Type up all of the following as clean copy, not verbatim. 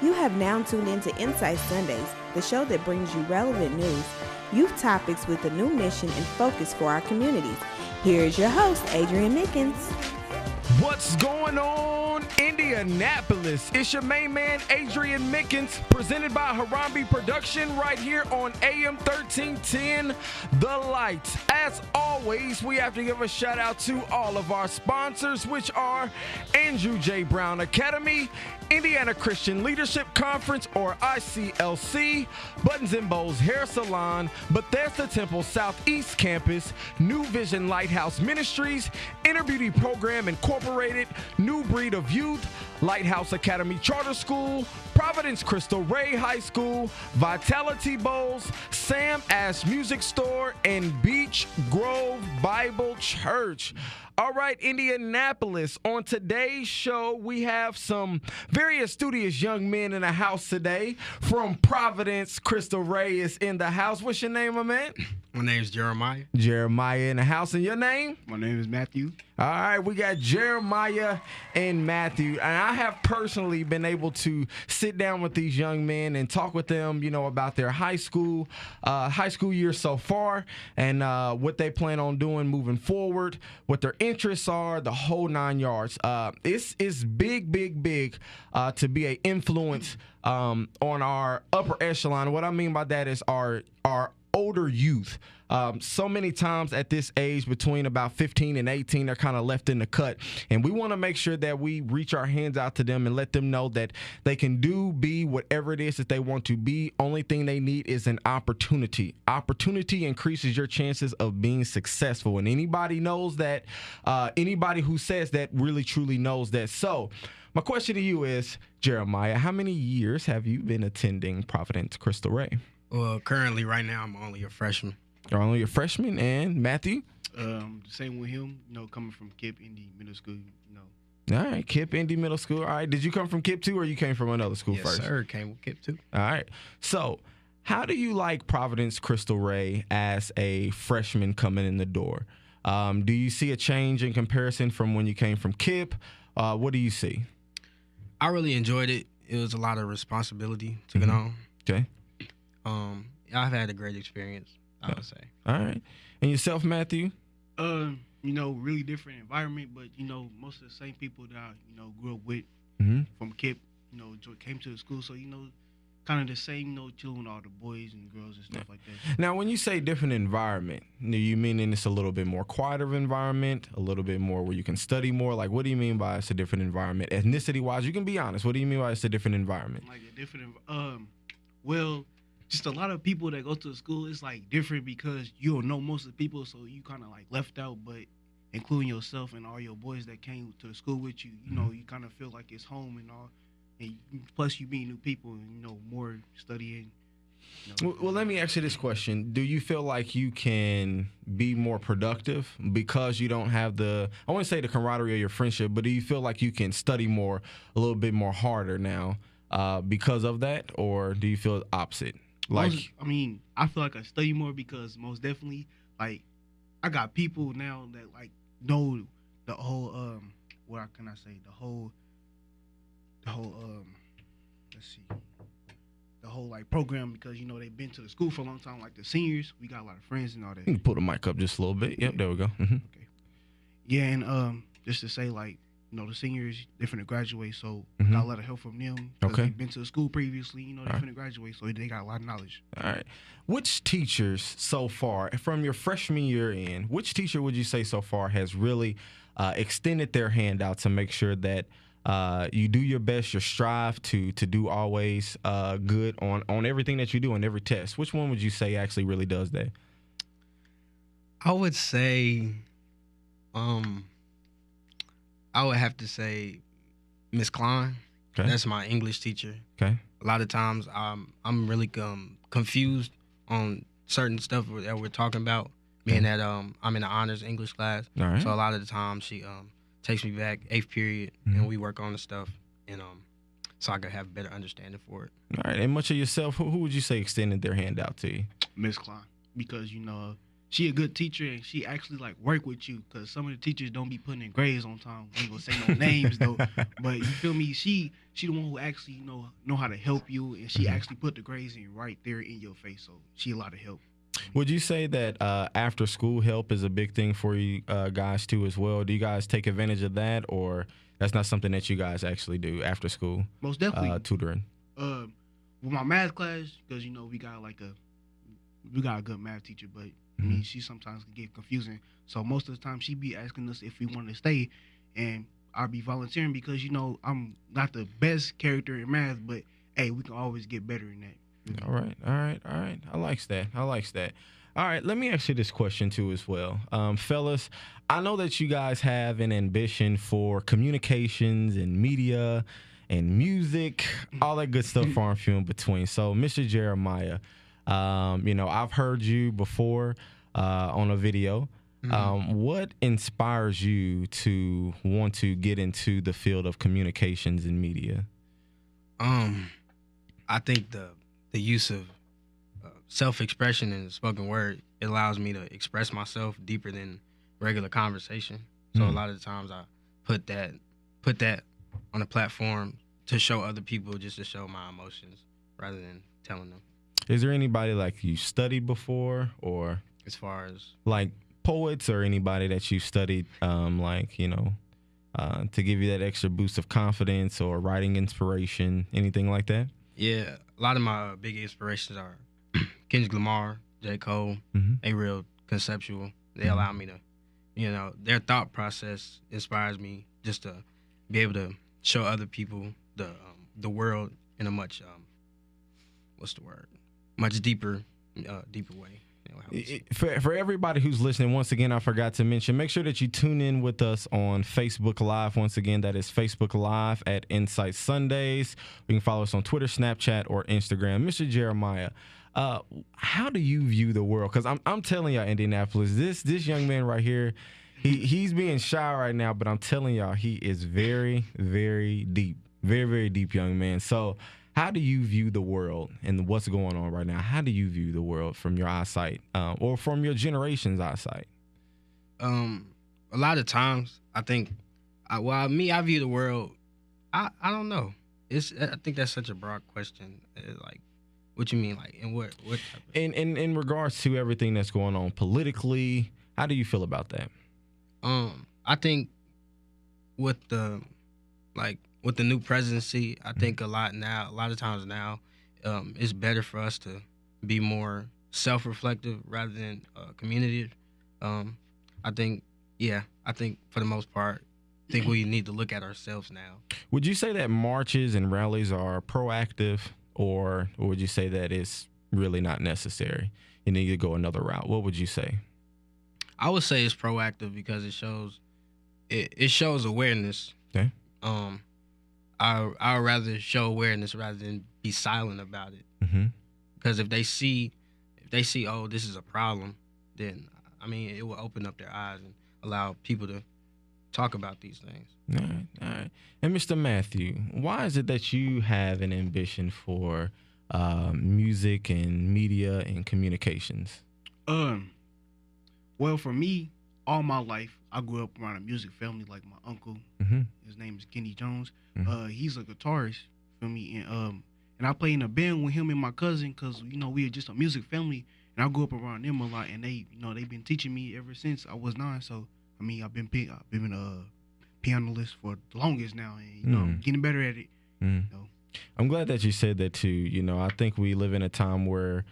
You have now tuned into Insight Sundays, the show that brings you relevant news, youth topics with a new mission and focus for our communities. Here is your host, Adrian Dinkins. What's going on, Indianapolis? It's your main man, Adrian Mickens, presented by Harambe Production right here on AM 1310, The Light. As always, we have to give a shout out to all of our sponsors, which are Andrew J. Brown Academy, Indiana Christian Leadership Conference, or ICLC, Buttons and Bows Hair Salon, Bethesda Temple Southeast Campus, New Vision Lighthouse Ministries, Inner Beauty Program Incorporated, New Breed of Youth, Lighthouse Academy Charter School, Providence Cristol Ray High School, Vitality Bowls, Sam Ash Music Store, and Beach Grove Bible Church. All right, Indianapolis, on today's show, we have some very studious young men in the house today. From Providence, Cristol Ray is in the house. What's your name, my man? My name's Jeremiah. Jeremiah in the house. And your name? My name is Matthew. All right, we got Jeremiah and Matthew. And I have personally been able to sit down with these young men and talk with them, about their high school year so far and what they plan on doing moving forward, what their interests are, the whole 9 yards. It's big to be an influence on our upper echelon. What I mean by that is our older youth. So many times at this age, between about 15 and 18, they're kind of left in the cut. And we want to make sure that we reach our hands out to them and let them know that they can be whatever it is that they want to be. Only thing they need is an opportunity. Opportunity increases your chances of being successful. And anybody knows that, anybody who says that really truly knows that. So my question to you is, Jeremiah, how many years have you been attending Providence Cristol Ray? Well, currently, right now, I'm only a freshman. You're only a freshman. And Matthew? Same with him, coming from KIPP Indy Middle School, All right, KIPP Indy Middle School. All right, did you come from KIPP too, or you came from another school first? Yes, sir, came with KIPP too. All right. So how do you like Providence Cristol Ray as a freshman coming in the door? Do you see a change in comparison from when you came from KIPP? What do you see? I really enjoyed it. It was a lot of responsibility to get on. Okay. I've had a great experience, I would say. All right. And yourself, Matthew? Really different environment, but, most of the same people that I, grew up with from KIPP, came to the school. So, kind of the same, chilling with all the boys and girls and stuff like that. Now, when you say different environment, you meaning it's a little bit more quieter environment, a little bit more where you can study more? Like, what do you mean by it's a different environment? Ethnicity-wise, you can be honest. What do you mean by it's a different environment? Like a different, just a lot of people that go to the school, it's like different because you don't know most of the people, so you kind of like left out, but including yourself and all your boys that came to the school with you, you kind of feel like it's home and all. And plus you meet new people and, more studying. Well, let me ask you this question. Do you feel like you can be more productive because you don't have I wouldn't say the camaraderie of your friendship, but do you feel like you can study more, a little bit more harder now because of that, or do you feel the opposite? I feel like I study more because most definitely, like, I got people now that, like, know the whole, what can I say, the whole, like, program because, they've been to the school for a long time, like the seniors. We got a lot of friends and all that. You can pull the mic up just a little bit. Yep, there we go. Mm-hmm. Okay. Yeah, and just to say, like, the seniors, they're finna graduate, so got a lot of help from them. Okay. They've been to the school previously, they're finna graduate, so they got a lot of knowledge. All right. Which teachers so far, from your freshman year in, which teacher would you say so far has really extended their hand out to make sure that you do your best, you strive to do always good on everything that you do on every test? Which one would you say actually really does that? I would say, I would have to say Miss Klein. Okay. That's my English teacher. Okay. A lot of times I'm really confused on certain stuff that we're talking about, being that I'm in the honors English class. All right. So a lot of the time she takes me back 8th period and we work on the stuff and so I could have a better understanding for it. All right. And much of yourself, who would you say extended their hand out to you? Miss Klein, because she a good teacher and she actually like work with you, because some of the teachers don't be putting in grades on time. I ain't gonna say no names though, but you feel me? She the one who actually know how to help you, and she actually put the grades in right there in your face. So she a lot of help. Would you say that after school help is a big thing for you guys too as well? Do you guys take advantage of that, or that's not something that you guys actually do after school? Most definitely tutoring. With my math class, because we got a good math teacher, but I mean she sometimes can get confusing. So most of the time she be asking us if we want to stay, and I'll be volunteering because I'm not the best character in math, but hey, we can always get better in that. All right. I likes that. All right, let me ask you this question too as well. Fellas, I know that you guys have an ambition for communications and media and music, all that good stuff far and few in between. So, Mr. Jeremiah, I've heard you before on a video. What inspires you to want to get into the field of communications and media? I think the use of self-expression in the spoken word, it allows me to express myself deeper than regular conversation. So a lot of the times I put that on a platform to show other people, just to show my emotions rather than telling them. Is there anybody like you studied before, or As far as like poets, or anybody that you studied to give you that extra boost of confidence or writing inspiration, anything like that? Yeah, a lot of my big inspirations are Kendrick Lamar, J. Cole. They real conceptual. They allow me to, their thought process inspires me just to be able to show other people the world in a much much deeper way. For everybody who's listening, once again, I forgot to mention, make sure that you tune in with us on Facebook Live. Once again, that is Facebook Live at Insight Sundays. You can follow us on Twitter, Snapchat, or Instagram. Mr. Jeremiah, how do you view the world? Because I'm telling y'all, Indianapolis, this young man right here, he's being shy right now, but I'm telling y'all, he is very, very deep. Very, very deep young man. So how do you view the world and what's going on right now? How do you view the world from your eyesight, or from your generation's eyesight? A lot of times, I think, I view the world, I don't know. I think that's such a broad question. Like, what you mean? Like, in what type of... In regards to everything that's going on politically, how do you feel about that? I think with the new presidency, I think a lot of times now, it's better for us to be more self-reflective rather than communicative. I think for the most part, we need to look at ourselves now. Would you say that marches and rallies are proactive, or would you say that it's really not necessary? You need to go another route. What would you say? I would say it's proactive because it shows awareness. Okay. I would rather show awareness rather than be silent about it. Because if they see, oh, this is a problem, then it will open up their eyes and allow people to talk about these things. All right. And Mr. Matthew, why is it that you have an ambition for music and media and communications? Well, for me, all my life, I grew up around a music family. Like my uncle, his name is Kenny Jones. He's a guitarist, feel me, and I play in a band with him and my cousin, cause we are just a music family, and I grew up around them a lot, and they've been teaching me ever since I was 9. So I've been a pianist for the longest now, and I'm getting better at it. I'm glad that you said that too. I think we live in a time where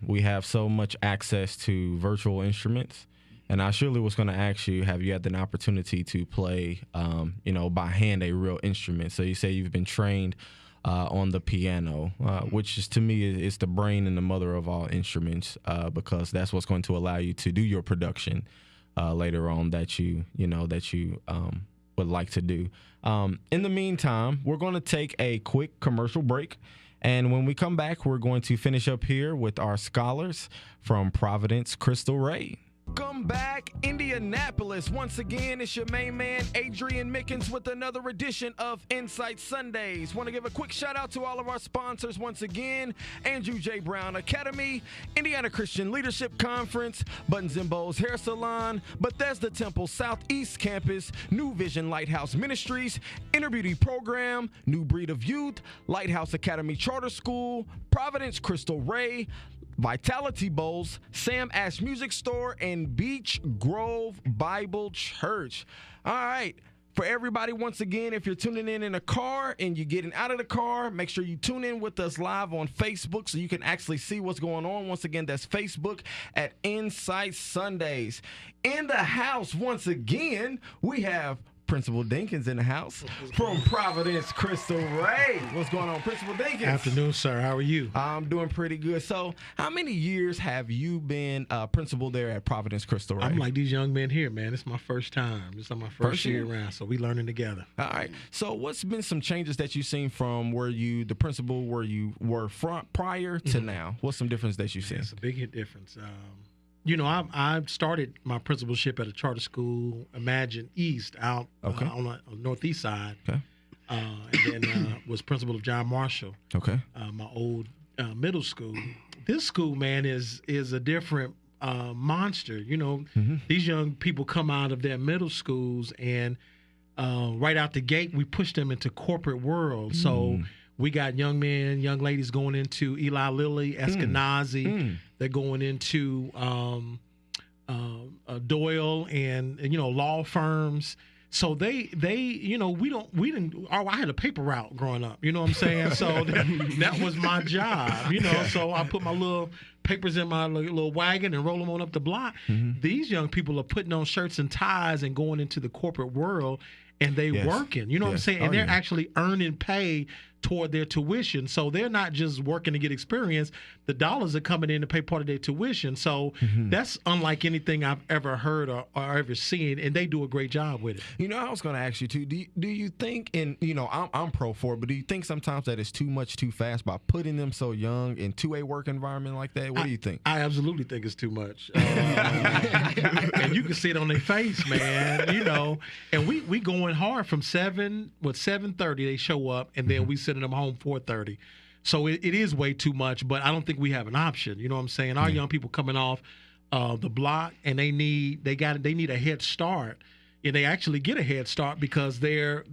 we have so much access to virtual instruments. And I surely was going to ask you, have you had an opportunity to play, by hand a real instrument? So you say you've been trained on the piano, which is, to me, is the brain and the mother of all instruments, because that's what's going to allow you to do your production later on that you would like to do. In the meantime, we're going to take a quick commercial break. And when we come back, we're going to finish up here with our scholars from Providence, Cristol Ray. Welcome back, Indianapolis. Once again, it's your main man, Adrian Mickens, with another edition of Insight Sundays. Want to give a quick shout out to all of our sponsors once again: Andrew J. Brown Academy, Indiana Christian Leadership Conference, Buttons and Bows Hair Salon, Bethesda Temple Southeast Campus, New Vision Lighthouse Ministries, Inner Beauty Program, New Breed of Youth, Lighthouse Academy Charter School, Providence Crystal Ray, Vitality Bowls, Sam Ash Music Store, and Beach Grove Bible Church. All right. For everybody, once again, if you're tuning in a car and you're getting out of the car, make sure you tune in with us live on Facebook so you can actually see what's going on. Once again, that's Facebook at Insight Sundays. In the house, once again, we have Principal Dinkins in the house from Providence, Crystal Ray. What's going on, Principal Dinkins? Afternoon, sir. How are you? I'm doing pretty good. So, how many years have you been principal there at Providence, Crystal Ray? I'm like these young men here, man. It's my first time. It's my first year around, so we learning together. All right. So, what's been some changes that you've seen from the principal where you were prior to now? What's some difference that you've seen? It's a big difference. I started my principalship at a charter school, Imagine East, out on the northeast side. Okay. And then was principal of John Marshall. Okay. My old middle school. This school, man, is a different monster. These young people come out of their middle schools, and right out the gate, we push them into corporate world. So we got young men, young ladies going into Eli Lilly, Eskenazi. They're going into Doyle and law firms. So I had a paper route growing up. You know what I'm saying? So that was my job. So I put my little papers in my little wagon and roll them on up the block. These young people are putting on shirts and ties and going into the corporate world. And they working, what I'm saying? And they're actually earning pay toward their tuition. So they're not just working to get experience. The dollars are coming in to pay part of their tuition. So that's unlike anything I've ever heard or ever seen. And they do a great job with it. I was going to ask you, too, do you think, and, I'm pro for it, but do you think sometimes that it's too much too fast by putting them so young into a work environment like that? What do you think? I absolutely think it's too much. And you can see it on their face, man, And we going hard from 7:30 they show up, and then we sending them home 4:30. So it is way too much, but I don't think we have an option. You know what I'm saying? Our young people coming off the block, and they need a head start. And they actually get a head start because their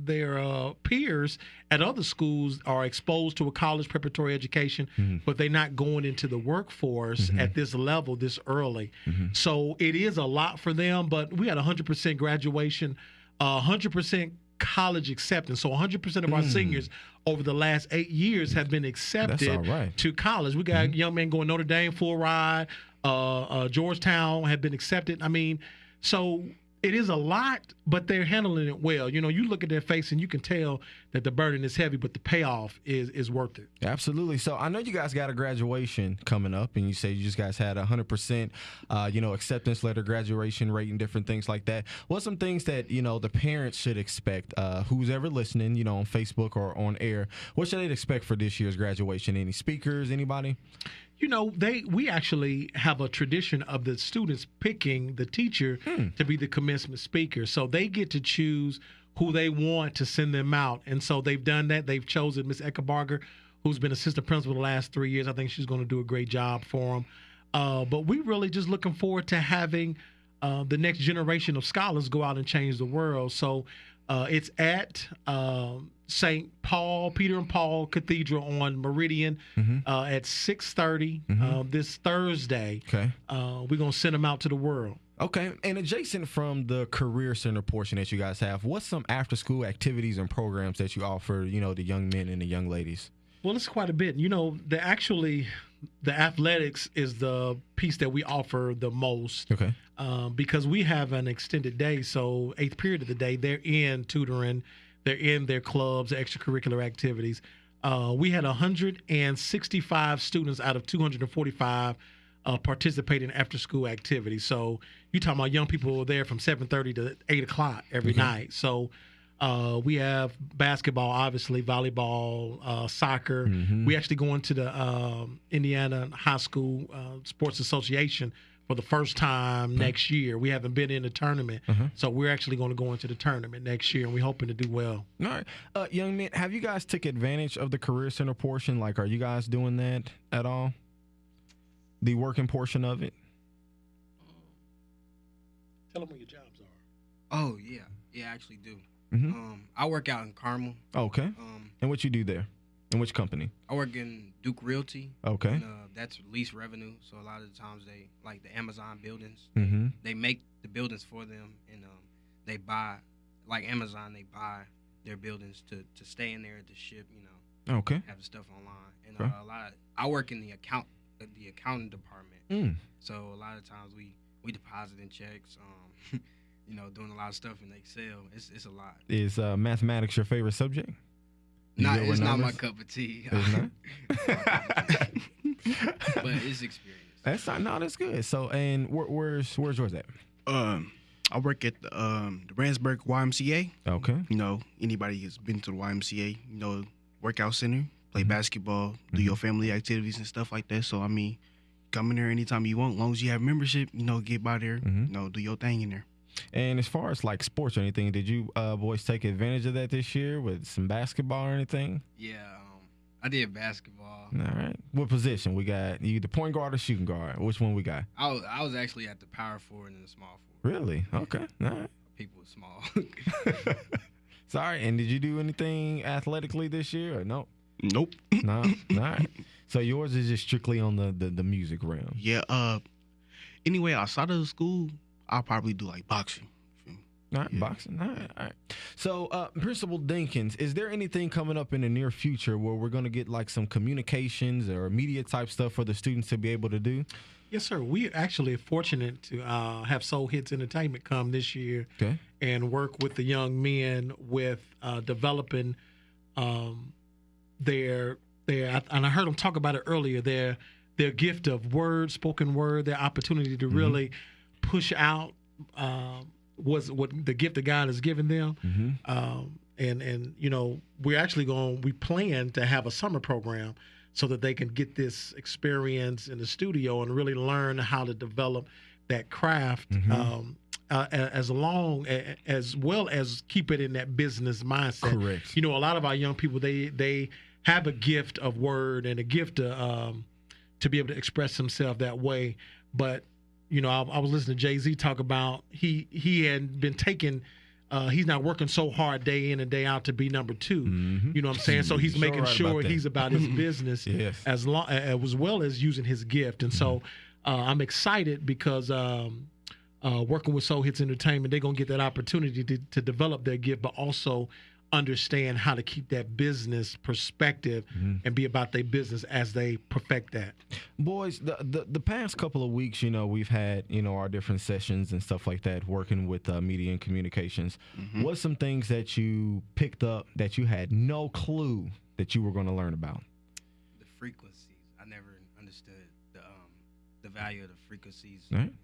peers at other schools are exposed to a college preparatory education, but they're not going into the workforce at this level this early. So it is a lot for them, but we had 100% graduation, 100% college acceptance. So 100% of our seniors over the last 8 years have been accepted to college. We got young men going Notre Dame full ride, Georgetown have been accepted. I mean, so it is a lot, but they're handling it well. You look at their face and you can tell that the burden is heavy, but the payoff is worth it. Absolutely. So I know you guys got a graduation coming up, and you say you just guys had 100%, acceptance letter, graduation rate, and different things like that. What's some things that, the parents should expect, who's ever listening, on Facebook or on air? What should they expect for this year's graduation? Any speakers, anybody? We actually have a tradition of the students picking the teacher to be the commencement speaker. So they get to choose who they want to send them out. And so they've done that. They've chosen Miss Eckerbarger, who's been assistant principal the last 3 years. I think she's going to do a great job for them. But we really just looking forward to having the next generation of scholars go out and change the world. So it's at St. Paul, Peter and Paul Cathedral on Meridian at 6:30 this Thursday. Okay. We're going to send them out to the world. Okay. And adjacent from the Career Center portion that you guys have, what's some after-school activities and programs that you offer, the young men and the young ladies? Well, it's quite a bit. The athletics is the piece that we offer the most. Okay. Because we have an extended day. So 8th period of the day, they're in tutoring, they're in their clubs, extracurricular activities. We had 165 students out of 245 participate in after-school activities. So you're talking about young people there from 7:30 to 8 o'clock every night. So we have basketball, obviously, volleyball, soccer. We actually go into the Indiana High School Sports Association for the first time next year. We haven't been in the tournament, so we're actually going to go into the tournament next year, and we're hoping to do well. All right. Young men, have you guys took advantage of the Career Center portion? Like, are you guys doing that at all? The working portion of it? Tell them what your jobs are. Oh, yeah. Yeah, I actually do. I work out in Carmel. Okay. And what you do there? In which company? I work in Duke Realty. Okay. And, that's lease revenue. So a lot of the times they, like the Amazon buildings, they make the buildings for them, and they buy, like Amazon, they buy their buildings to stay in there, to ship, Okay. have the stuff online. And I work in the accounting department. So a lot of times we deposit in checks, doing a lot of stuff in Excel. It's a lot. Is mathematics your favorite subject? It's not my cup of tea. It's not? But it's experience. That's good. So, and where's yours at? I work at the Brandsburg YMCA. Okay. Anybody who's been to the YMCA, workout center, play basketball, do your family activities and stuff like that. So, I mean, come in there anytime you want, as long as you have membership, get by there, do your thing in there. And as far as like sports or anything, did you boys take advantage of that this year with some basketball or anything? Yeah, I did basketball. All right. What position? We got you the point guard or shooting guard? Which one we got? I was actually at the power forward and the small forward. Really? Okay. All right. People were small. Sorry. And did you do anything athletically this year or no? Nope. No. All right. So yours is just strictly on the music realm. Yeah. Anyway, outside of the school, I'll probably do like boxing. All right, boxing. All right. So, Principal Dinkins, is there anything coming up in the near future where we're going to get like some communications or media type stuff for the students to be able to do? Yes, sir. We actually are fortunate to have Soul Hits Entertainment come this year and work with the young men with developing their and I heard them talk about it earlier, their gift of spoken word, their opportunity to really push out was what the gift that God has given them. And we're actually we plan to have a summer program so that they can get this experience in the studio and really learn how to develop that craft as well as keep it in that business mindset. Correct. A lot of our young people, they have a gift of word and a gift to be able to express themselves that way. But I was listening to Jay-Z talk about he had been taking he's not working so hard day in and day out to be number 2. You know what I'm saying? So he's making sure he's about his business as well as using his gift. And so I'm excited because working with Soul Hits Entertainment, they're going to get that opportunity to develop their gift, but also understand how to keep that business perspective and be about their business as they perfect that. Boys, the past couple of weeks, we've had, our different sessions and stuff like that, working with media and communications. What's some things that you picked up that you had no clue that you were going to learn about? The frequencies. I never understood the value of the frequencies. Right. Understood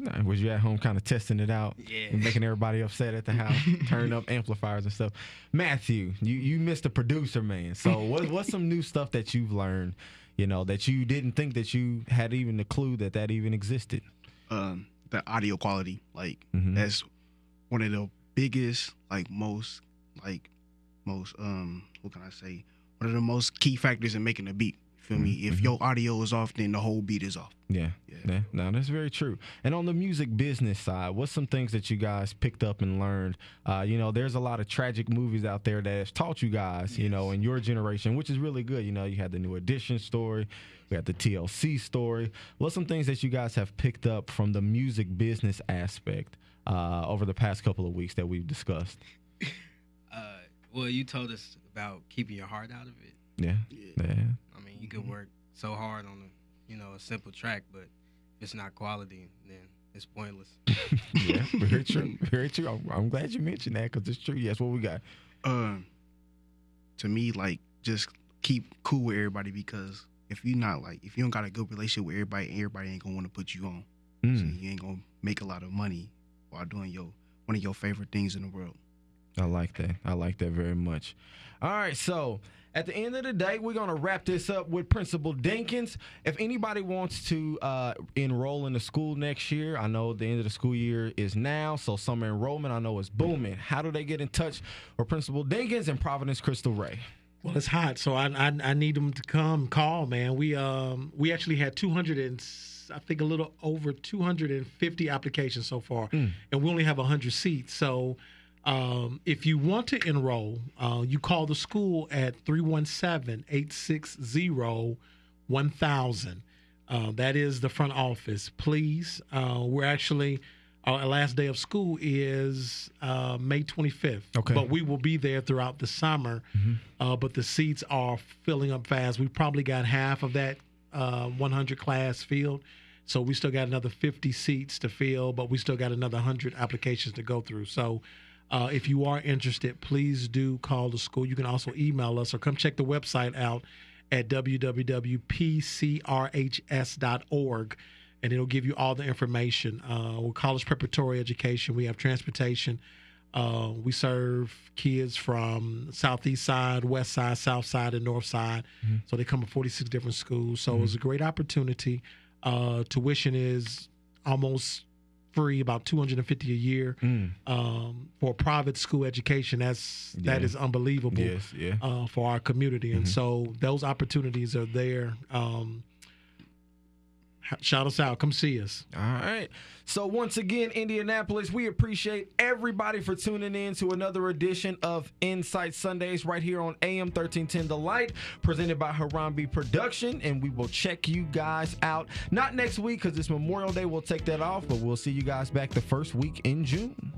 nothing about that. Was you at home kind of testing it out? Yeah. And making everybody upset at the house, turning up amplifiers and stuff. Matthew, you missed the producer, man. So what's some new stuff that you've learned, that you didn't think that you had even the clue that even existed? The audio quality, that's one of the biggest, most what can I say? One of the most key factors in making a beat. Feel me? If your audio is off, then the whole beat is off. Yeah. No, that's very true. And on the music business side, what's some things that you guys picked up and learned? There's a lot of tragic movies out there that has taught you guys, in your generation, which is really good. You had the New Edition story. We had the TLC story. What's some things that you guys have picked up from the music business aspect over the past couple of weeks that we've discussed? Well, you told us about keeping your heart out of it. Yeah. I mean, you can work so hard on a simple track, but if it's not quality, then it's pointless. Yeah, very true. Very true. I'm glad you mentioned that because it's true. Yes, what we got? To me, just keep cool with everybody, because if you don't got a good relationship with everybody ain't gonna want to put you on. So you ain't gonna make a lot of money while doing one of your favorite things in the world. I like that. I like that very much. All right, so at the end of the day, we're going to wrap this up with Principal Dinkins. If anybody wants to enroll in the school next year, I know the end of the school year is now, so summer enrollment I know is booming. How do they get in touch with Principal Dinkins and Providence Crystal Ray? Well, it's hot, so I need them to come call, man. We actually had 200 and I think a little over 250 applications so far, and we only have 100 seats. So if you want to enroll, you call the school at 317-860-1000. That is the front office. Please, we're actually, our last day of school is May 25th. Okay. But we will be there throughout the summer. But the seats are filling up fast. We probably got half of that 100 class filled. So we still got another 50 seats to fill, but we still got another 100 applications to go through. So if you are interested, please do call the school. You can also email us or come check the website out at www.pcrhs.org, and it'll give you all the information. We're college preparatory education. We have transportation. We serve kids from southeast side, west side, south side, and north side. So they come from 46 different schools. So it's a great opportunity. Tuition is almost free, about $250 a year for private school education. That is unbelievable. Yes, for our community, and so those opportunities are there. Shout us out. Come see us. All right. So once again, Indianapolis, we appreciate everybody for tuning in to another edition of Insight Sundays right here on AM 1310 The Light, presented by Harambe Production. And we will check you guys out, not next week because it's Memorial Day. We'll take that off, but we'll see you guys back the first week in June.